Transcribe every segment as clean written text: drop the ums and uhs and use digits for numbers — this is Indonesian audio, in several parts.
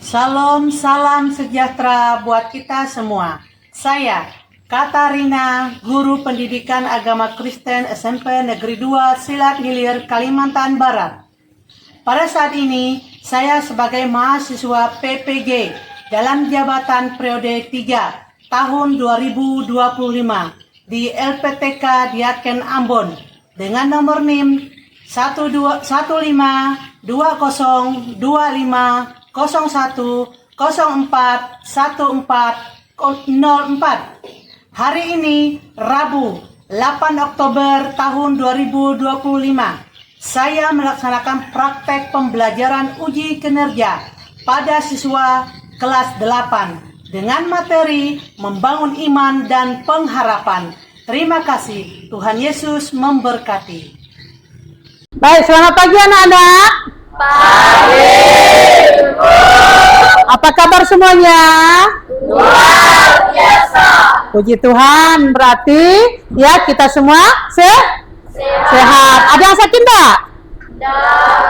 Salam, salam sejahtera buat kita semua. Saya, Katarina, guru pendidikan agama Kristen SMP Negeri 2 Silat Hilir, Kalimantan Barat. Pada saat ini, saya sebagai mahasiswa PPG dalam jabatan periode 3 tahun 2025 di LPTK Diaken Ambon dengan nomor NIM 1205001041404. Hari ini Rabu 8 Oktober tahun 2025. Saya melaksanakan praktek pembelajaran uji kinerja pada siswa kelas 8 dengan materi membangun iman dan pengharapan. Terima kasih. Tuhan Yesus memberkati. Baik, selamat pagi anak-anak. Pagi, Ibu. Apa kabar semuanya? Luar biasa. Puji Tuhan, berarti ya kita semua sehat. Ada yang sakit enggak?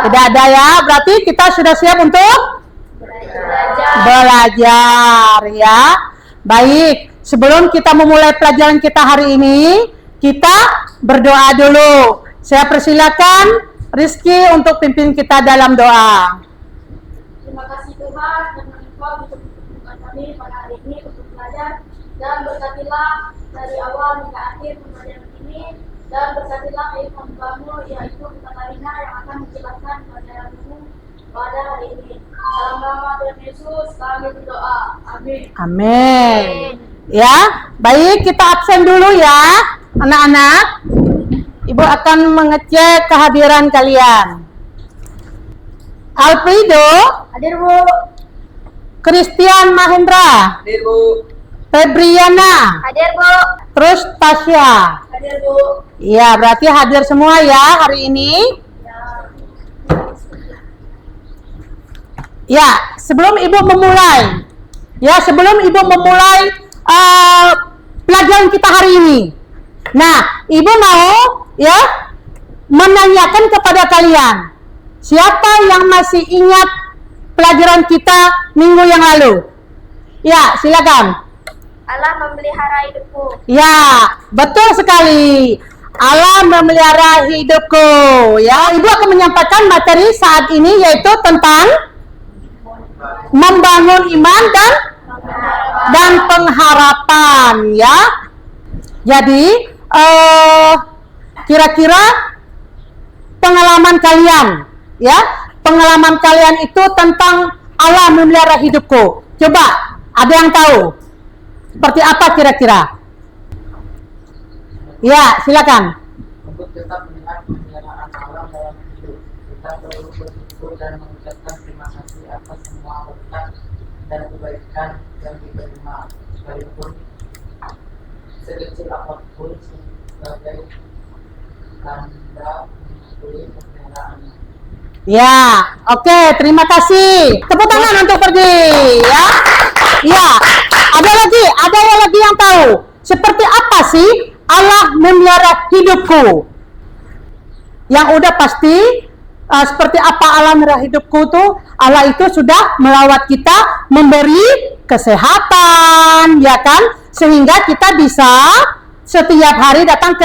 Tidak ada ya, berarti kita sudah siap untuk belajar ya. Baik, sebelum kita memulai pelajaran kita hari ini, kita berdoa dulu. Saya persilakan Rizky untuk pimpin kita dalam doa. Terima kasih Tuhan karena Engkau bisa mempertemukan kami pada hari ini untuk belajar, dan berkatilah dari awal hingga akhir pembelajaran ini, dan berkatilah hamba-Mu yaitu Katarina yang akan menjelaskan pelajaran-Mu pada hari ini. Dalam nama Tuhan Yesus kami berdoa. Amin. Amin. Ya, baik, kita absen dulu ya anak-anak. Ibu akan mengecek kehadiran kalian. Alfredo, Hadir Bu. Christian Mahendra, Hadir Bu. Febriana, Hadir Bu. terus Tasya. Hadir Bu. Iya, berarti hadir semua ya hari ini. Ya, sebelum Ibu memulai, pelajaran kita hari ini. Nah, Ibu mau ya menanyakan kepada kalian, siapa yang masih ingat pelajaran kita minggu yang lalu? Ya, silakan. Allah memelihara hidupku. Ya, betul sekali. Allah memelihara hidupku. Ya, Ibu akan menyampaikan materi saat ini yaitu tentang membangun iman dan pengharapan ya. Jadi kira-kira pengalaman kalian ya, pengalaman kalian itu tentang Allah memelihara hidupku. Coba ada yang tahu seperti apa kira-kira? Ya, silakan. Untuk tetap mendengar pemeliharaan Allah dalam hidup, kita perlu bersyukur dan mengucapkan terima kasih atas semua berkat dan kebaikan yang diterima, sekalipun sekecil apapun sebagai tanda mengakui pemeliharaan. Ya, oke, terima kasih. Tepuk tangan untuk pergi ya. Ya, ada lagi yang tahu seperti apa sih Allah memelihara hidupku? Yang udah pasti seperti apa Allah memelihara hidupku tuh, Allah itu sudah melawat kita, memberi kesehatan, ya kan? Sehingga kita bisa setiap hari datang ke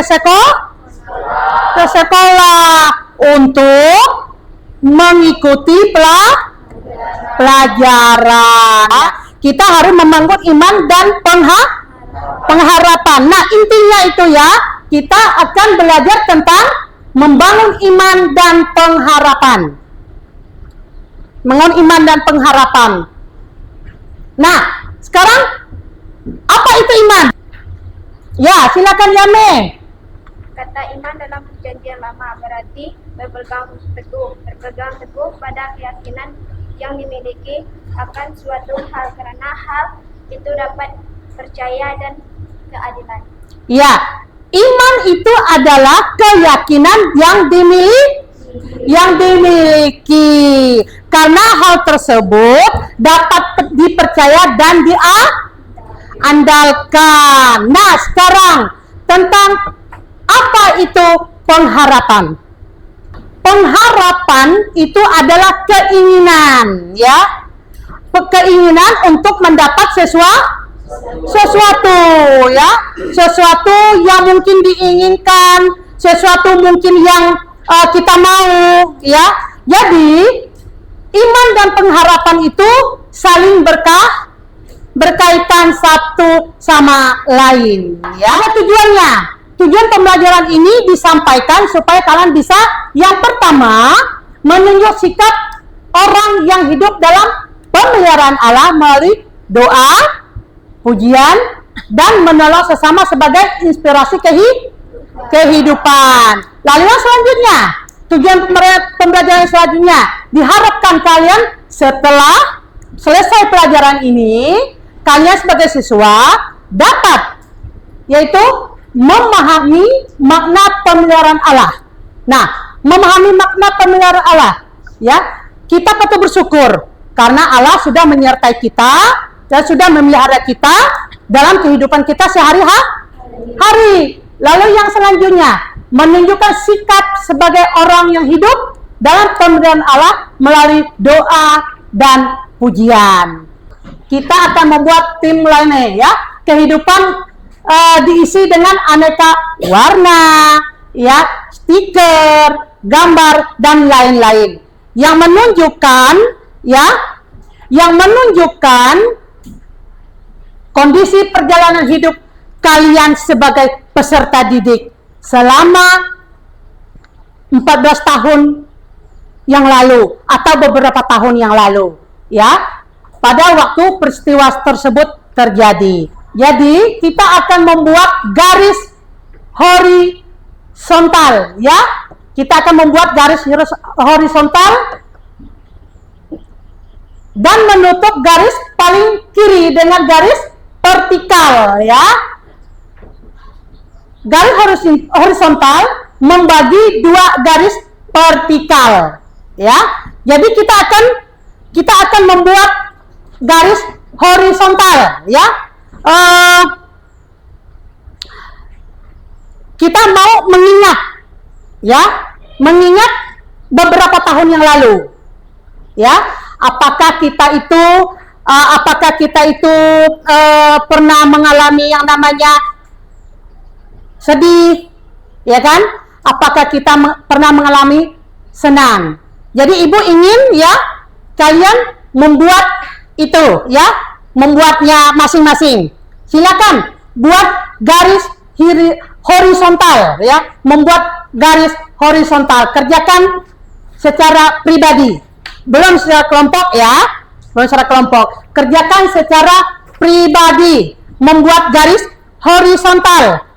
sekolah untuk mengikuti pelajaran. Kita harus membangun iman dan pengharapan. Nah, intinya itu ya, kita akan belajar tentang membangun iman dan pengharapan. Membangun iman dan pengharapan. Nah, sekarang apa itu iman? Ya, silakan Yame. Kata iman dalam perjanjian lama berarti berpegang teguh pada keyakinan yang dimiliki akan suatu hal, karena hal itu dapat percaya dan keadilan. Ya, iman itu adalah keyakinan yang dimiliki karena hal tersebut dapat dipercaya dan diandalkan. Nah, sekarang tentang apa itu pengharapan? Pengharapan itu adalah keinginan, ya. keinginan untuk mendapat sesuatu ya, sesuatu yang mungkin diinginkan, sesuatu mungkin yang kita mau ya. Jadi iman dan pengharapan itu saling berkaitan satu sama lain ya. Apa tujuannya? Tujuan pembelajaran ini disampaikan supaya kalian bisa yang pertama menunjuk sikap orang yang hidup dalam pemeliharaan Allah melalui doa, pujian, dan menolong sesama sebagai inspirasi kehidupan. Lalu yang selanjutnya, tujuan pembelajaran selanjutnya, diharapkan kalian setelah selesai pelajaran ini, kalian sebagai siswa dapat, yaitu memahami makna pemeliharaan Allah. Nah, memahami makna pemeliharaan Allah, ya, kita patut bersyukur karena Allah sudah menyertai kita dan sudah memelihara kita dalam kehidupan kita sehari-hari. Lalu yang selanjutnya, menunjukkan sikap sebagai orang yang hidup dalam pemeliharaan Allah melalui doa dan pujian. Kita akan membuat tim lainnya ya. Kehidupan diisi dengan aneka warna, ya, stiker, gambar dan lain-lain yang menunjukkan ya, yang menunjukkan kondisi perjalanan hidup kalian sebagai peserta didik selama 14 tahun yang lalu atau beberapa tahun yang lalu ya, pada waktu peristiwa tersebut terjadi. Jadi kita akan membuat garis horizontal ya. Kita akan membuat garis horizontal dan menutup garis paling kiri dengan garis vertikal ya. Garis horizontal membagi dua garis vertikal ya. Jadi kita akan membuat garis horizontal ya. Kita mau mengingat beberapa tahun yang lalu ya. Apakah kita itu pernah mengalami yang namanya sedih ya kan? Apakah kita pernah mengalami senang? Jadi ibu ingin ya kalian membuat itu ya, membuatnya masing-masing. Silakan buat garis horizontal ya, membuat garis horizontal. Kerjakan secara pribadi, belum secara kelompok ya, belum secara kelompok. Kerjakan secara pribadi, membuat garis horizontal.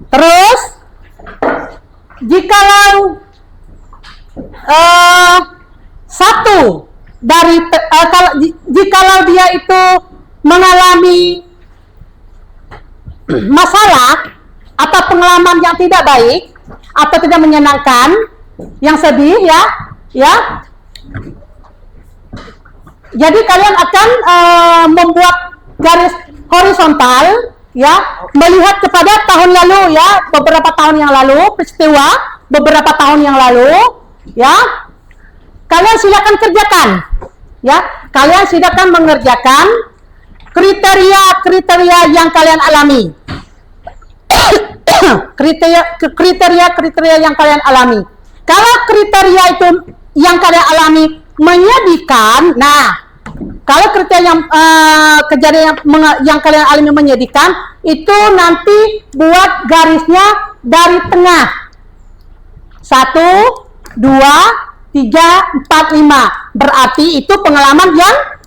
Terus jikalau satu dari jikalau dia itu mengalami masalah atau pengalaman yang tidak baik atau tidak menyenangkan, yang sedih ya. Jadi kalian akan membuat garis horizontal ya, melihat kepada tahun lalu ya, beberapa tahun yang lalu, peristiwa beberapa tahun yang lalu ya. Kalian silakan kerjakan ya, kalian silakan mengerjakan kriteria yang kalian alami. kriteria yang kalian alami. Kalau kriteria itu yang kalian alami menyedihkan, nah, kalau kriteria yang kejadian yang kalian alami menyedihkan, itu nanti buat garisnya dari tengah. 1, 2, 3, 4, 5. Berarti itu pengalaman yang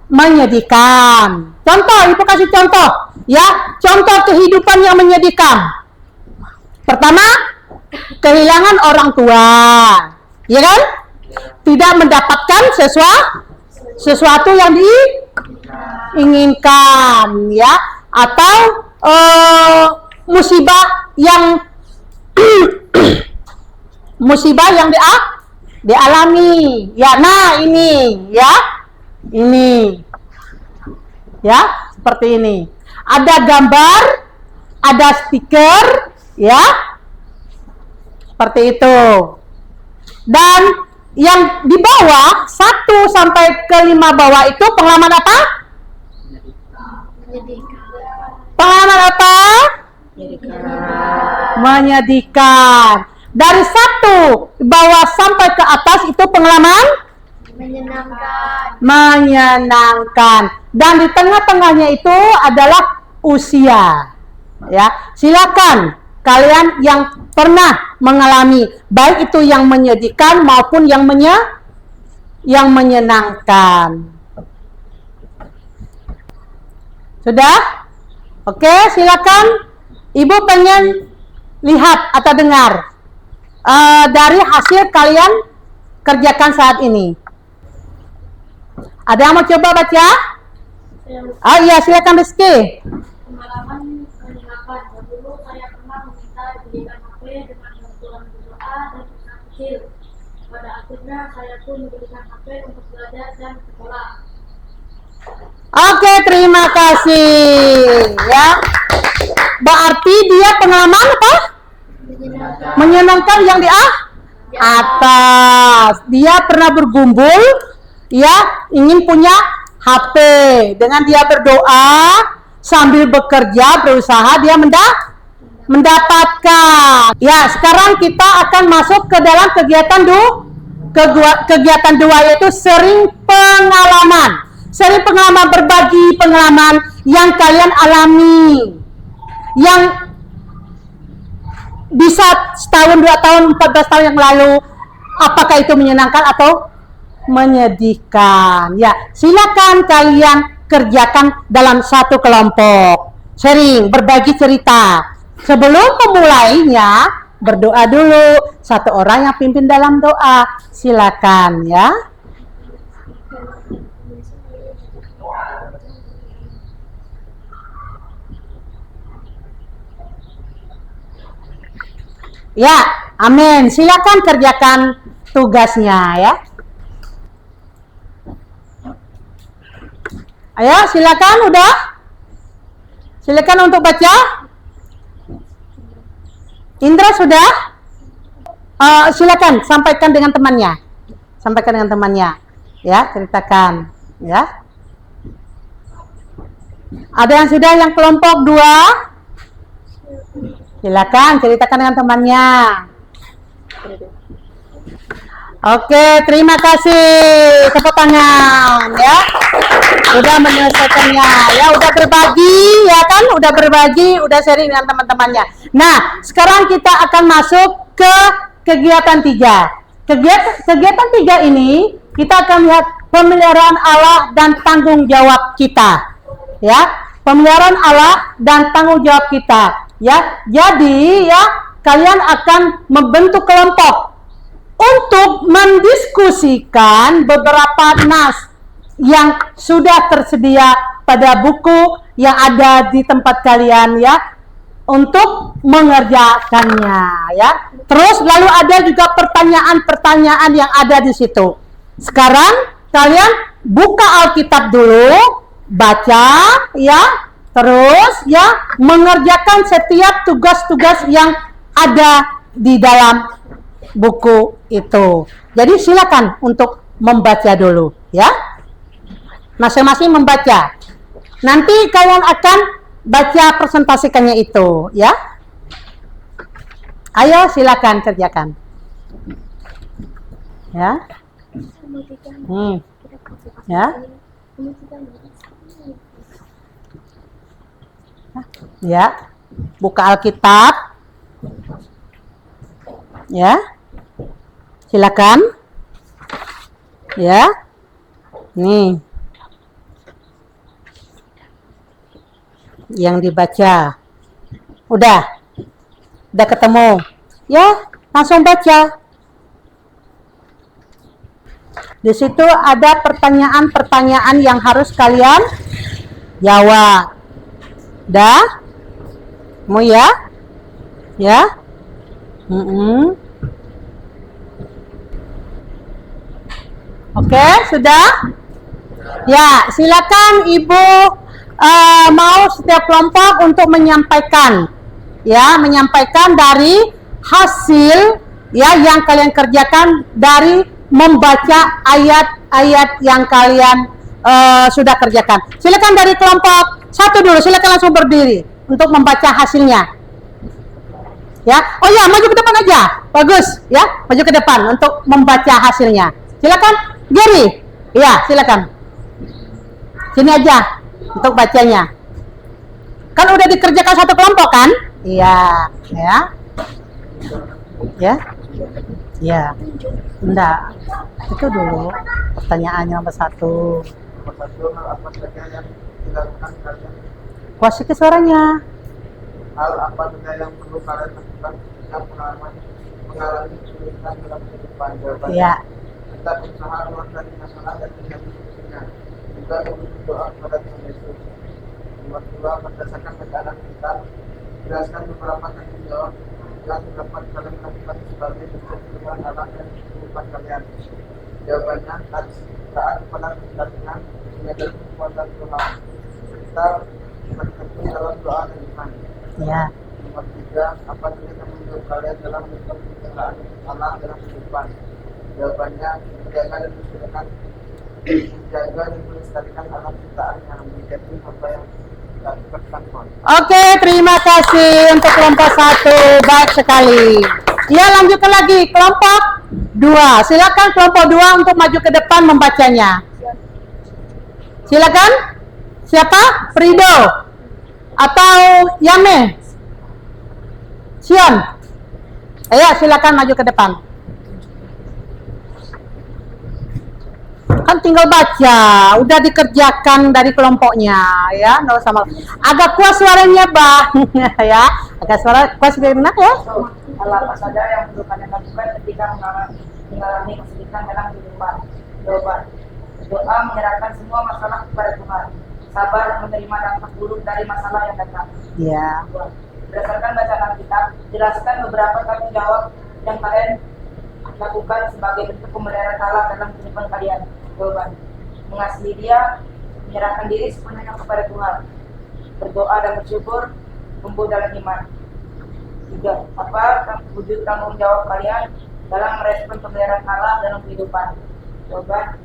menyedihkan. Contoh, ibu kasih contoh ya, contoh kehidupan yang menyedihkan. Pertama, kehilangan orang tua, ya kan? Tidak mendapatkan sesuatu yang diinginkan ya, atau musibah yang dialami ya. Nah, ini ya, seperti ini. Ada gambar, ada stiker ya, seperti itu. Dan yang di bawah 1 sampai ke 5 bawah itu pengalaman apa? Pengalaman apa? Menyedihkan. Dari 1 bawah sampai ke atas itu pengalaman menyenangkan. Dan di tengah-tengahnya itu adalah usia. Ya, silakan kalian yang pernah mengalami baik itu yang menyedihkan maupun yang menyenangkan. Sudah? Oke, silakan. Ibu pengen lihat atau dengar dari hasil kalian kerjakan saat ini. Ada yang mau coba baca? Oh iya, silakan Rizky. Pengalaman menyenangkan. Dulu saya pernah meminta dibelikan HP dengan bantuan berdoa dan usaha kecil. Pada akhirnya saya pun membelikan HP untuk belajar dan sekolah. Oke, terima kasih. Ya, berarti dia pengalaman apa? Menyenangkan yang di atas. Dia pernah bergumul, ya, ingin punya HP. Dengan dia berdoa sambil bekerja, berusaha, dia mendapatkan. Ya, sekarang kita akan masuk ke dalam kegiatan kegiatan 2, yaitu sering pengalaman. Sering pengalaman, berbagi pengalaman yang kalian alami, yang bisa setahun, 2 tahun, 14 tahun yang lalu. Apakah itu menyenangkan atau menyedihkan? Ya, silakan kalian kerjakan dalam satu kelompok. Sharing, berbagi cerita. Sebelum memulainya, berdoa dulu. Satu orang yang pimpin dalam doa. Silakan ya. Ya, amin. Silakan kerjakan tugasnya ya. Ayo, silakan udah. Silakan untuk baca. Indra sudah? Silakan sampaikan dengan temannya. Sampaikan dengan temannya. Ya, ceritakan ya. Ada yang sudah yang kelompok 2? Silakan ceritakan dengan temannya. Oke, terima kasih. Tepuk tangan ya. Udah menyelesaikannya. Ya, udah berbagi ya kan? Udah berbagi, udah sharing dengan teman-temannya. Nah, sekarang kita akan masuk ke kegiatan 3. Kegiatan 3 ini kita akan lihat pemeliharaan Allah dan tanggung jawab kita. Ya, pemeliharaan Allah dan tanggung jawab kita. Ya, jadi ya kalian akan membentuk kelompok untuk mendiskusikan beberapa nas yang sudah tersedia pada buku yang ada di tempat kalian ya, untuk mengerjakannya ya. Terus lalu ada juga pertanyaan-pertanyaan yang ada di situ. Sekarang kalian buka Alkitab dulu, baca ya. Terus ya, mengerjakan setiap tugas-tugas yang ada di dalam buku itu. Jadi silakan untuk membaca dulu ya. Masing-masing membaca. Nanti kalian akan baca presentasikannya itu ya. Ayo silakan kerjakan. Ya. Ya. Ya, buka Alkitab. Ya, silakan. Ya, nih yang dibaca. Udah ketemu. Ya, langsung baca. Di situ ada pertanyaan-pertanyaan yang harus kalian jawab. Dah? Mau ya? Ya? Oke, sudah? Ya, silakan Ibu mau setiap kelompok untuk menyampaikan. Ya, menyampaikan dari hasil ya yang kalian kerjakan dari membaca ayat-ayat yang kalian sudah kerjakan. Silakan dari kelompok 1 dulu, silakan langsung berdiri untuk membaca hasilnya. Ya, oh ya, maju ke depan aja, bagus, ya, maju ke depan untuk membaca hasilnya. Silakan, Gary, ya, silakan. Sini aja untuk bacanya. Kan udah dikerjakan satu kelompok kan? Iya, ya, ya, ya, enggak, itu dulu pertanyaannya nomor 1. Nomor 1, hal apa saja yang dilakukan kalian? Kuasai suaranya. Hal apa saja yang perlu kalian lakukan jika mengalami kesulitan dalam kehidupan? Jawabannya, Iya. kita berusaha keluar dari masalah dan menjadi solusinya. Juga berdoa kepada Tuhan Yesus. Nomor 2, berdasarkan bacaan kita, jelaskan beberapa tanggung jawab yang dapat kalian lakukan sebagai bentuk perubahan Allah dan kehidupan kalian. Jawabannya, taat kepada perintah Tuhan, menyadari kekuatan Tuhan. Kita bertekun dalam doa dan iman. Ya. Nomor 3, apa saja tanggung jawab kalian dalam bentuk pekerjaan Allah dalam kehidupan? Jawabannya, menjaga dan melestarikan alam ciptaan yang menjadi hamba yang tidak bertakwa. Oke, terima kasih untuk kelompok 1, baik sekali. Ya, lanjutkan lagi kelompok 2. Silakan kelompok 2 untuk maju ke depan membacanya. Silakan. Siapa? Frido atau Yame? Sion. Ayo, silakan maju ke depan. Kan tinggal baca, udah dikerjakan dari kelompoknya, ya, nggak usah malu. Agak kuat suaranya, Bang, ya, agak suara kuat sebenarnya, ya. Hal apa saja yang perlu kalian lakukan ketika mengalami kesulitan dalam kehidupan? Jawaban, doa menyerahkan semua masalah kepada Tuhan. Sabar menerima dampak buruk dari masalah yang datang. Ya. Berdasarkan bacaan Alkitab, jelaskan beberapa tanggung jawab yang kalian lakukan sebagai bentuk pemeliharaan Allah dalam kehidupan kalian. Jawaban, mengasihi Dia, menyerahkan diri sepenuhnya kepada Tuhan, berdoa dan bersyukur, tumbuh dalam iman. 3. Apa wujud tanggung jawab kalian dalam merespon pemeliharaan Allah dalam kehidupan? Jawaban,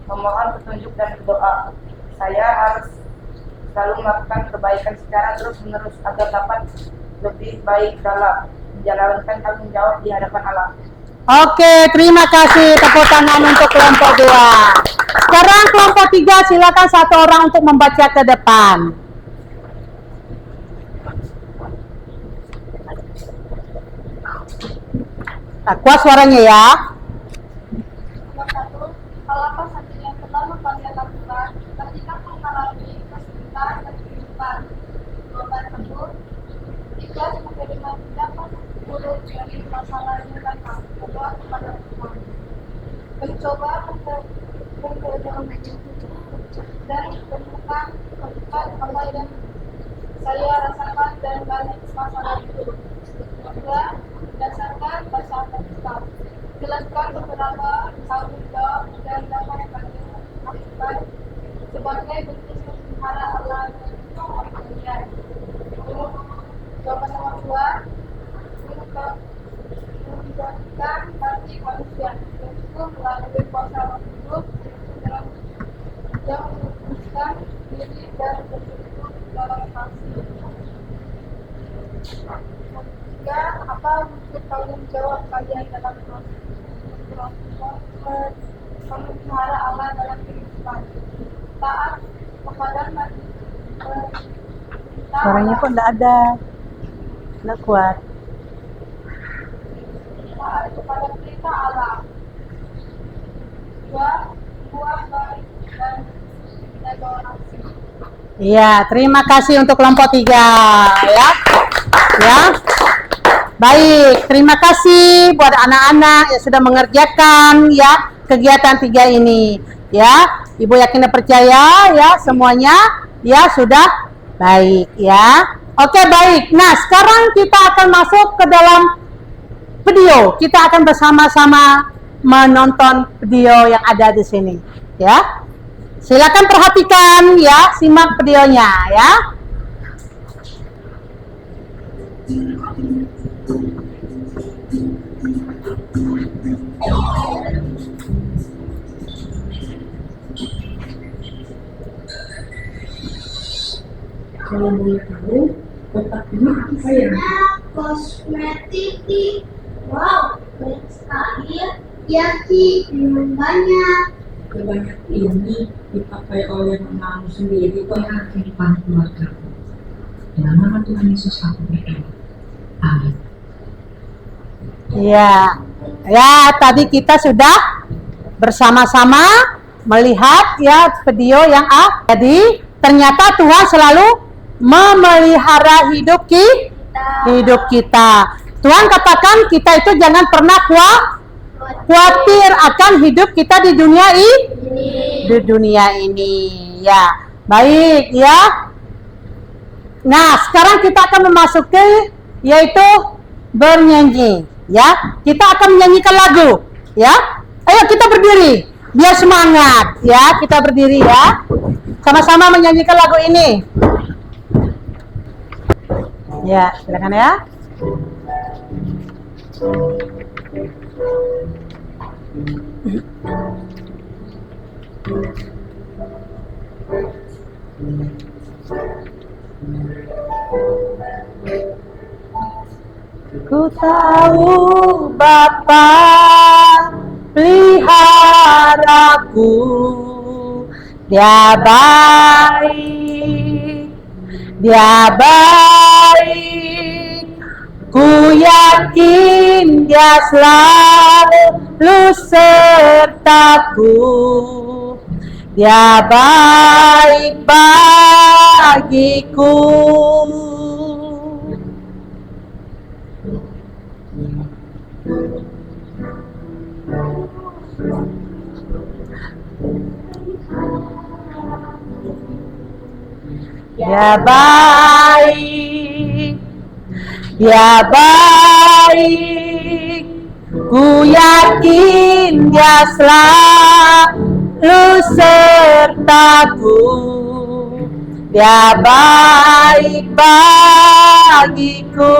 memohon petunjuk dan berdoa. Saya harus selalu melakukan kebaikan secara terus-menerus agar dapat lebih baik dalam menjalankan tanggung jawab di hadapan Allah. Oke, terima kasih, tepuk tangan untuk kelompok 2. Sekarang kelompok 3, silakan 1 orang untuk membaca ke depan. Nah, kuat suaranya ya. Nomor 1, hal apa saja yang perlu kalian lakukan ketika mengalami kesulitan dan kehidupan? Jawaban tersebut, ikhlas menerima dampak buruk dari masalah yang datang, berdoa kepada Tuhan, mencoba dan menemukan kebutuhan apa yang saya rasakan dan balik masalah itu. Kedua, berdasarkan bacaan Alkitab, jelaskan beberapa tanggung jawab dan dampak yang kalian lakukan sebagai bentuk pelihara Allah dan kalian. Jawaban nomor 2, menjadikan hati manusia yaitu melalui kuasa Roh Kudus yang memutuskan diri dan bertumbuh dalam kasih. 3. Apa wujud tanggung jawab kalian dalam memelihara Allah dalam kehidupan? Taat kepada Suaranya kok enggak ada. Enggak kuat. taat kepada perintah Allah. 2. Buat baik dan toleransi. Iya, terima kasih untuk kelompok 3, ya. Ya. Baik, terima kasih buat anak-anak yang sudah mengerjakan ya kegiatan 3 ini. Ya, Ibu yakin dan percaya ya semuanya ya sudah baik ya. Oke, baik. Nah, sekarang kita akan masuk ke dalam video. Kita akan bersama-sama menonton video yang ada di sini ya. Silakan perhatikan ya, simak videonya ya. Kalau boleh tahu, kotak ini apa ya? Kosmetik di wow, banyak sekali ya. Ya Ki, banyak. Kebanyak ini dipakai oleh mamamu sendiri kok. Ya, kehidupan keluargaku. Dalam nama Tuhan Yesus aku berdoa. Amin. Ya, ya tadi kita sudah bersama-sama melihat ya video yang Jadi ternyata Tuhan selalu memelihara hidup kita. Tuhan katakan kita itu jangan pernah khawatir akan hidup kita di dunia ini. Ya, baik ya. Nah, sekarang kita akan memasuki yaitu bernyanyi. Ya, kita akan menyanyikan lagu. Ya, ayo kita berdiri biar semangat. Ya, kita berdiri ya. Sama-sama menyanyikan lagu ini. Ya, silakan ya. Ku tahu Bapa peliharaku, Dia baik, ku yakin Dia selalu sertaku, Dia baik bagiku. Dia baik, ku yakin Dia selalu sertaku, Dia baik bagiku.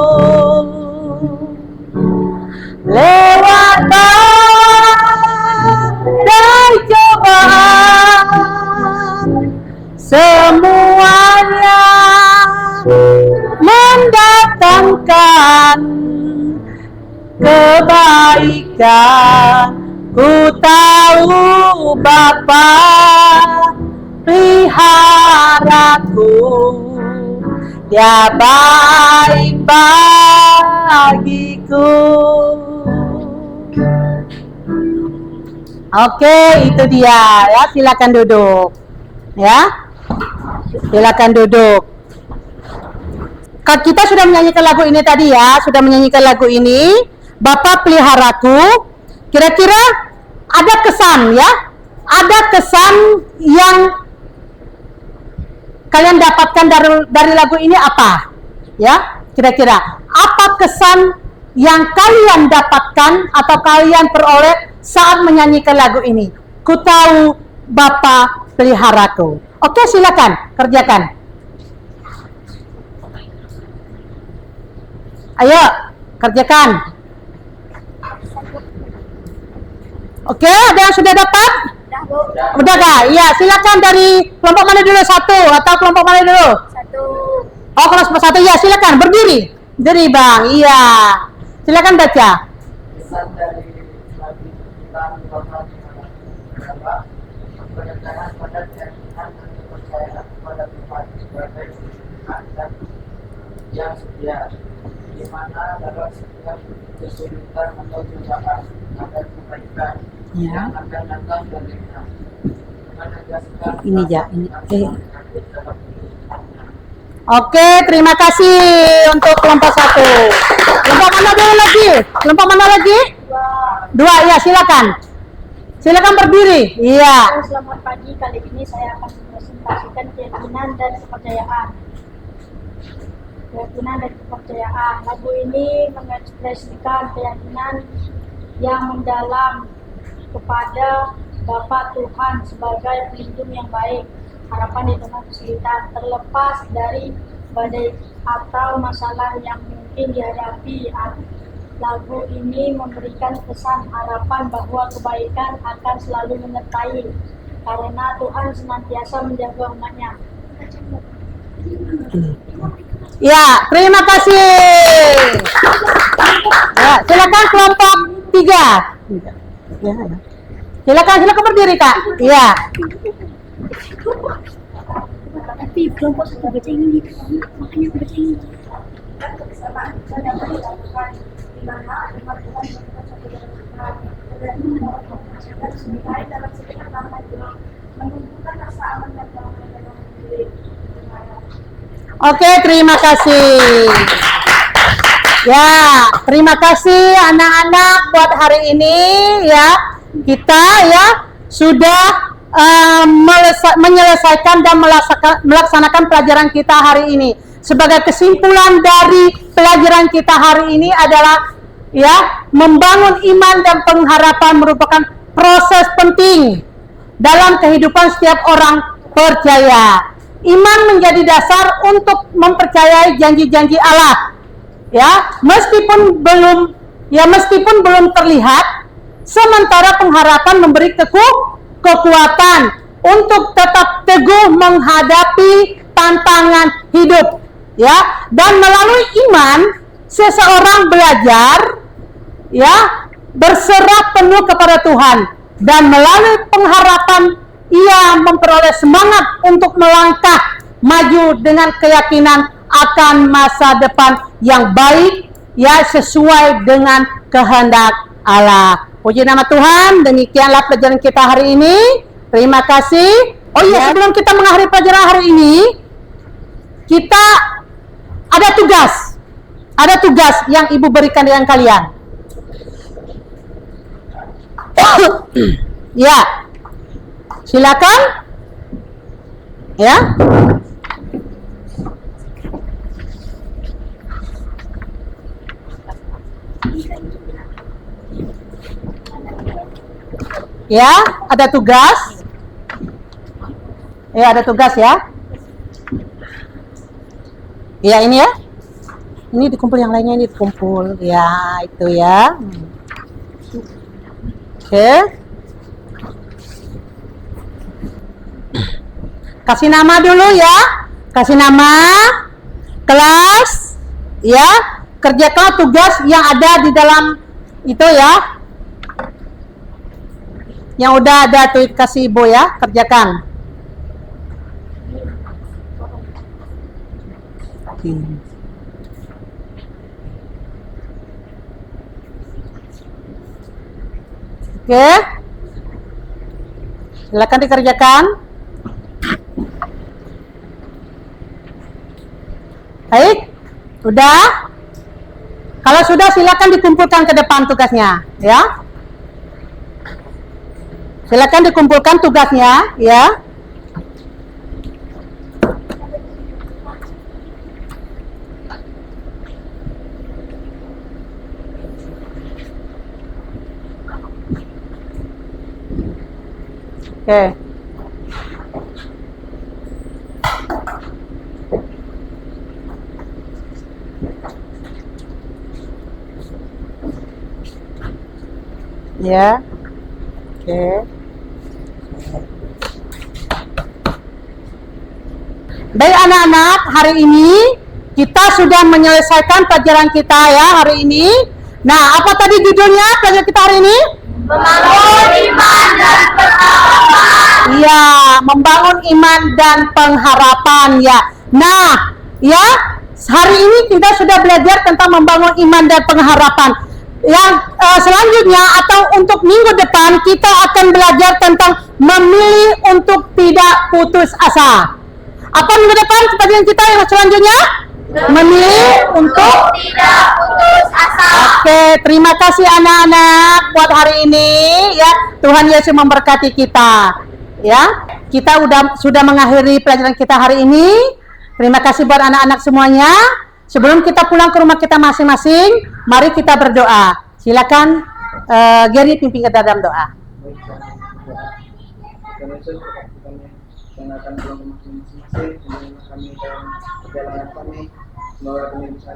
Lewat badai cobaan, semuanya mendatangkan kebaikan. Ku tahu Bapa peliharaku, Dia baik bagiku. Oke, itu dia ya. Silakan duduk. Ya. Silakan duduk. Kita sudah menyanyikan lagu ini tadi ya, sudah menyanyikan lagu ini, Bapa peliharaku. Kira-kira ada kesan ya? Ada kesan yang kalian dapatkan dari lagu ini apa? Ya, kira-kira apa kesan yang kalian dapatkan atau kalian peroleh saat menyanyikan lagu ini? Ku tahu Bapa peliharaku. Oke, silakan kerjakan. Ayo, kerjakan. Oke, ada yang sudah dapat? Udah gak? Iya, silakan dari kelompok mana dulu? Satu atau kelompok mana dulu? Satu. Oh, kelompok satu ya, silakan berdiri. Berdiri Bang, iya. Silakan baca. Pesan dari lagu kita Bapak adalah penekangan pada keyakinan dan kepercayaan kepada Tuhan sebagai Tuhan dan yang setia, di mana dalam setiap kesulitan atau cobaan ada kebaikan yang akan datang darinya. Menegaskan Ini ya, ini. dalam kehidupan. Oke, terima kasih untuk kelompok satu. Kelompok mana dulu lagi? Kelompok mana lagi? Dua, ya silakan. Silakan berdiri. Iya. Selamat pagi, kali ini saya akan mempresentasikan keyakinan dan kepercayaan. Keyakinan dan kepercayaan. Lagu ini mengekspresikan keyakinan yang mendalam kepada Bapa Tuhan sebagai pelindung yang baik, harapan di tengah kesulitan, terlepas dari badai atau masalah yang mungkin dihadapi. Lagu ini memberikan pesan harapan bahwa kebaikan akan selalu menyertai karena Tuhan senantiasa menjaga umatnya. Ya, terima kasih. Ya, silakan kelompok 3. Ya, silakan berdiri, Kak. Iya. Tapi kelompok satu baca ini, makanya aku baca ini. Oke, terima kasih. Ya, terima kasih anak-anak buat hari ini ya. Kita ya sudah menyelesaikan dan melaksanakan pelajaran kita hari ini. Sebagai kesimpulan dari pelajaran kita hari ini adalah ya, membangun iman dan pengharapan merupakan proses penting dalam kehidupan setiap orang percaya. Iman menjadi dasar untuk mempercayai janji-janji Allah. Ya, meskipun belum terlihat, sementara pengharapan memberi kekuatan untuk tetap teguh menghadapi tantangan hidup. Ya, dan melalui iman seseorang belajar ya berserah penuh kepada Tuhan, dan melalui pengharapan ia memperoleh semangat untuk melangkah maju dengan keyakinan akan masa depan yang baik ya, sesuai dengan kehendak Allah. Puji nama Tuhan. Demikianlah pelajaran kita hari ini. Terima kasih. Oh iya, sebelum kita mengakhiri pelajaran hari ini, kita ada tugas yang Ibu berikan dengan kalian. Ya, silakan. Ya. Ya, ada tugas. Ya, ada tugas ya. Ya, ini ya. Ini dikumpul, yang lainnya ini dikumpul. Ya, itu ya. Oke. Kasih nama dulu ya. Kasih nama, kelas, ya. Kerjakan tugas yang ada di dalam itu ya. Yang udah ada tuh kasih Ibu ya, kerjakan. Oke. Silakan dikerjakan. Baik, udah. Kalau sudah, silakan dikumpulkan ke depan tugasnya, ya. Silakan dikumpulkan tugasnya, ya. Oke. Ya. Oke. Baik anak-anak, hari ini kita sudah menyelesaikan pelajaran kita ya hari ini. Nah, apa tadi judulnya pelajaran kita hari ini? Membangun iman dan pengharapan. Iya, membangun iman dan pengharapan ya. Nah, ya, hari ini kita sudah belajar tentang membangun iman dan pengharapan. Yang selanjutnya atau untuk minggu depan kita akan belajar tentang memilih untuk tidak putus asa. Apa minggu depan pelajaran kita yang selanjutnya? Memilih untuk tidak putus asa. Oke, terima kasih anak-anak buat hari ini ya. Tuhan Yesus memberkati kita. Ya, kita sudah mengakhiri pelajaran kita hari ini. Terima kasih buat anak-anak semuanya. Sebelum kita pulang ke rumah kita masing-masing, mari kita berdoa. Silakan Gary pimpin kita dalam doa. Yang akan pulang masing-masing, kami dalam perjalanan kami, semoga kami bisa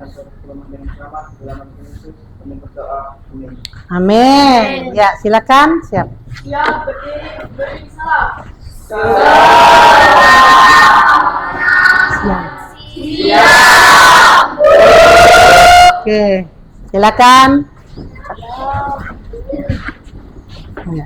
pulang dengan selamat. Dalam nama Yesus, kami berdoa. Amin. Amin. Ya, silakan. Siap. Siap, berdiri salam. Siap. Silakan. Oke.